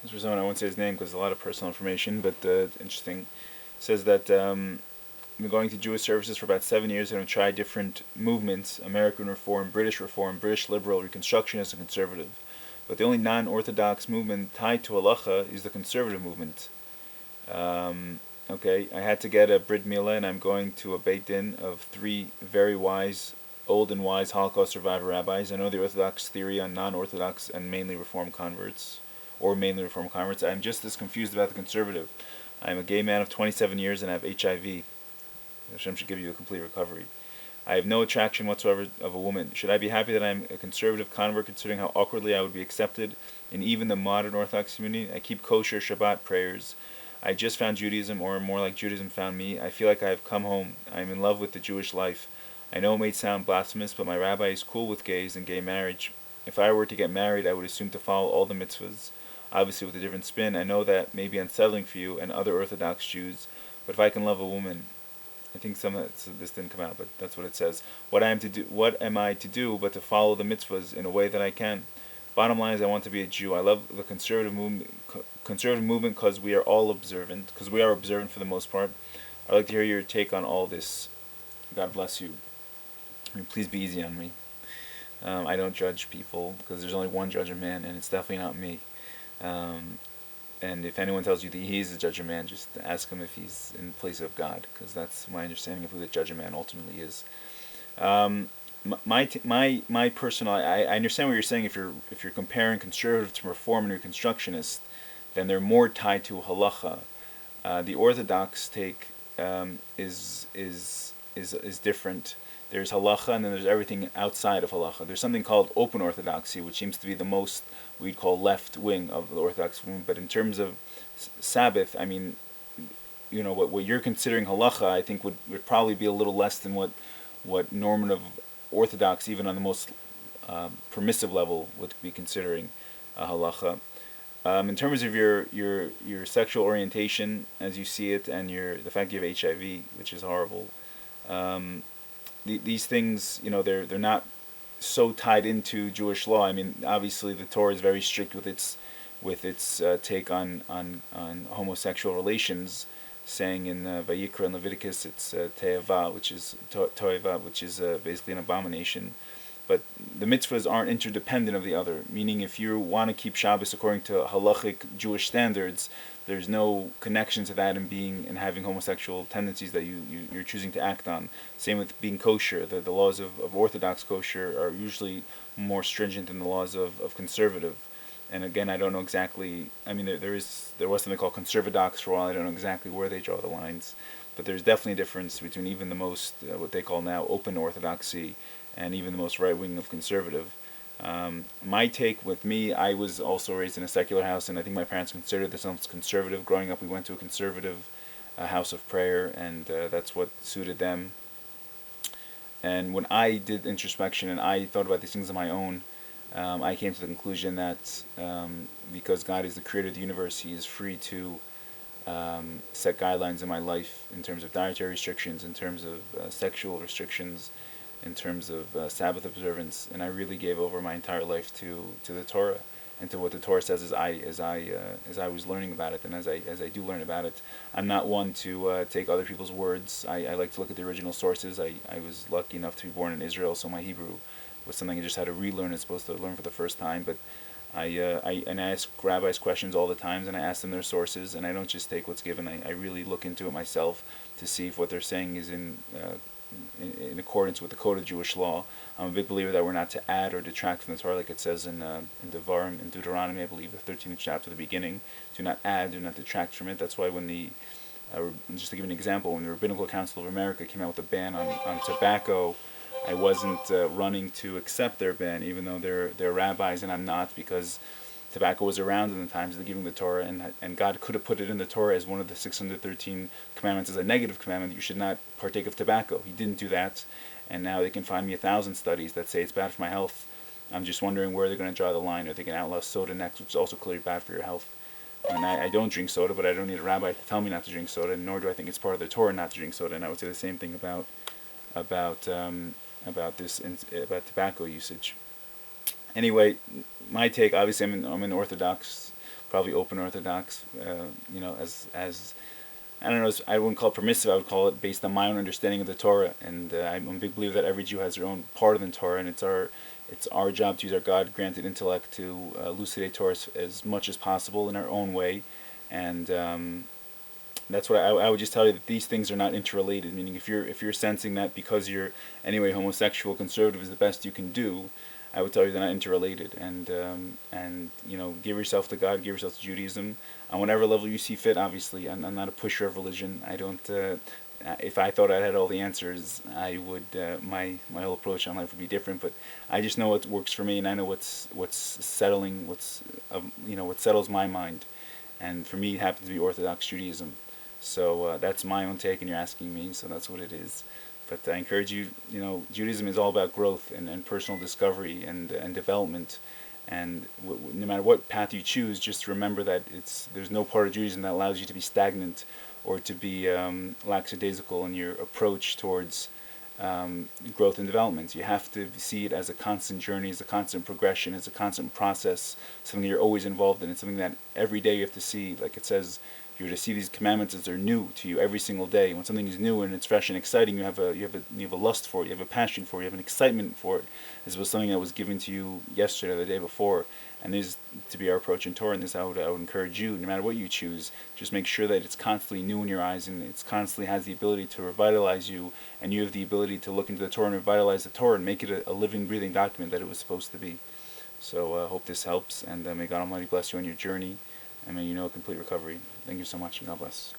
This was someone, I won't say his name because a lot of personal information, but interesting. Says that I've been going to Jewish services for about 7 years and I've tried different movements: American Reform, British Liberal, Reconstructionist, and Conservative. But the only non-Orthodox movement tied to halacha is the conservative movement. Um, okay, I had to get a Brit Milah, and I'm going to a Beit Din of three very wise, old and wise Holocaust survivor rabbis. I know the Orthodox theory on non-Orthodox and mainly Reform converts, or mainly Reform converts. I'm just as confused about the conservative. I'm a gay man of 27 years and I have HIV. Hashem should give you a complete recovery. I have no attraction whatsoever of a woman. Should I be happy that I'm a conservative convert, considering how awkwardly I would be accepted in even the modern Orthodox community? I keep kosher Shabbat prayers. I just found Judaism, or more like Judaism found me. I feel like I have come home. I am in love with the Jewish life. I know it may sound blasphemous, but my rabbi is cool with gays and gay marriage. If I were to get married, I would assume to follow all the mitzvahs, obviously with a different spin. I know that may be unsettling for you and other Orthodox Jews, but if I can love a woman, I think this didn't come out, but that's what it says. What am I to do but to follow the mitzvahs in a way that I can? Bottom line is, I want to be a Jew. I love the conservative movement because we are all observant. Because we are observant for the most part. I'd like to hear your take on all this. God bless you. I mean, please be easy on me. I don't judge people because there's only one judge of man, and it's definitely not me. Um, and if anyone tells you that he's the judge of man, just ask him if he's in place of God, because that's my understanding of who the judge of man ultimately is. Um, my personal, I understand what you're saying. If you're comparing conservative to reform and reconstructionist, then they're more tied to halacha. The Orthodox take is different. There's halacha, and then there's everything outside of halacha. There's something called open orthodoxy, which seems to be the most we'd call left wing of the Orthodox movement. But in terms of Sabbath, I mean, what you're considering halacha, I think would probably be a little less than what normative Orthodox, even on the most permissive level, would be considering halacha. In terms of your sexual orientation as you see it, and the fact you have HIV, which is horrible, um, these things, they're not so tied into Jewish law. I mean, obviously the Torah is very strict with its take on homosexual relations, saying in Vayikra and Leviticus it's te'ava, which is toeva, which is basically an abomination. But the mitzvahs aren't interdependent of the other. Meaning, if you want to keep Shabbos according to halachic Jewish standards, there's no connection to that and having homosexual tendencies that you're choosing to act on. Same with being kosher. The laws of Orthodox kosher are usually more stringent than the laws of conservative. And again, I don't know exactly. I mean, there was something called conservadox for a while. I don't know exactly where they draw the lines, but there's definitely a difference between even the most what they call now open orthodoxy and even the most right wing of conservative. My take with me, I was also raised in a secular house, and I think my parents considered themselves conservative. Growing up, we went to a conservative house of prayer, and that's what suited them. And when I did introspection and I thought about these things on my own, I came to the conclusion that because God is the creator of the universe, He is free to set guidelines in my life in terms of dietary restrictions, in terms of sexual restrictions, in terms of Sabbath observance, and I really gave over my entire life to the Torah and to what the Torah says as I was learning about it, and as I do learn about it. I'm not one to take other people's words. I like to look at the original sources. I was lucky enough to be born in Israel, so my Hebrew was something I just had to relearn as opposed to learn for the first time. But I ask rabbis questions all the time, and I ask them their sources, and I don't just take what's given. I really look into it myself to see if what they're saying is in accordance with the code of Jewish law. I'm a big believer that we're not to add or detract from the Torah, like it says in Devarim, in Deuteronomy, I believe, the 13th chapter, the beginning. Do not add, do not detract from it. That's why when just to give an example, when the Rabbinical Council of America came out with a ban on tobacco, I wasn't running to accept their ban, even though they're rabbis and I'm not, because tobacco was around in the times of the giving of the Torah, and God could have put it in the Torah as one of the 613 commandments, as a negative commandment, that you should not partake of tobacco. He didn't do that, and now they can find me 1,000 studies that say it's bad for my health. I'm just wondering where they're going to draw the line. Are they going to outlaw soda next, which is also clearly bad for your health? And I don't drink soda, but I don't need a rabbi to tell me not to drink soda, nor do I think it's part of the Torah not to drink soda. And I would say the same thing about about tobacco usage. Anyway, my take, obviously I'm an Orthodox, probably open Orthodox. As I don't know, I wouldn't call it permissive. I would call it based on my own understanding of the Torah. And I'm a big believer that every Jew has their own part of the Torah, and it's our job to use our God-granted intellect to elucidate Torah as much as possible in our own way. And that's what I would just tell you, that these things are not interrelated. Meaning, if you're sensing that because you're anyway homosexual, conservative is the best you can do, I would tell you they're not interrelated. And give yourself to God, give yourself to Judaism on whatever level you see fit. Obviously, I'm not a pusher of religion. I don't. If I thought I had all the answers, I would. My whole approach on life would be different. But I just know what works for me, and I know what's settling, what settles my mind. And for me, it happens to be Orthodox Judaism. So that's my own take, and you're asking me, so that's what it is. But I encourage you. Judaism is all about growth and personal discovery and development. And no matter what path you choose, just remember that there's no part of Judaism that allows you to be stagnant or to be lackadaisical in your approach towards growth and development. You have to see it as a constant journey, as a constant progression, as a constant process, something that you're always involved in. It's something that every day you have to see, like it says, you're to see these commandments as they're new to you every single day. When something is new and it's fresh and exciting, you have a lust for it, you have a passion for it, you have an excitement for it. This was something that was given to you yesterday or the day before. And this is to be our approach in Torah, and this I would encourage you, no matter what you choose, just make sure that it's constantly new in your eyes, and it constantly has the ability to revitalize you, and you have the ability to look into the Torah and revitalize the Torah and make it a living, breathing document that it was supposed to be. So I hope this helps, and may God Almighty bless you on your journey, and may you know a complete recovery. Thank you so much, and God bless.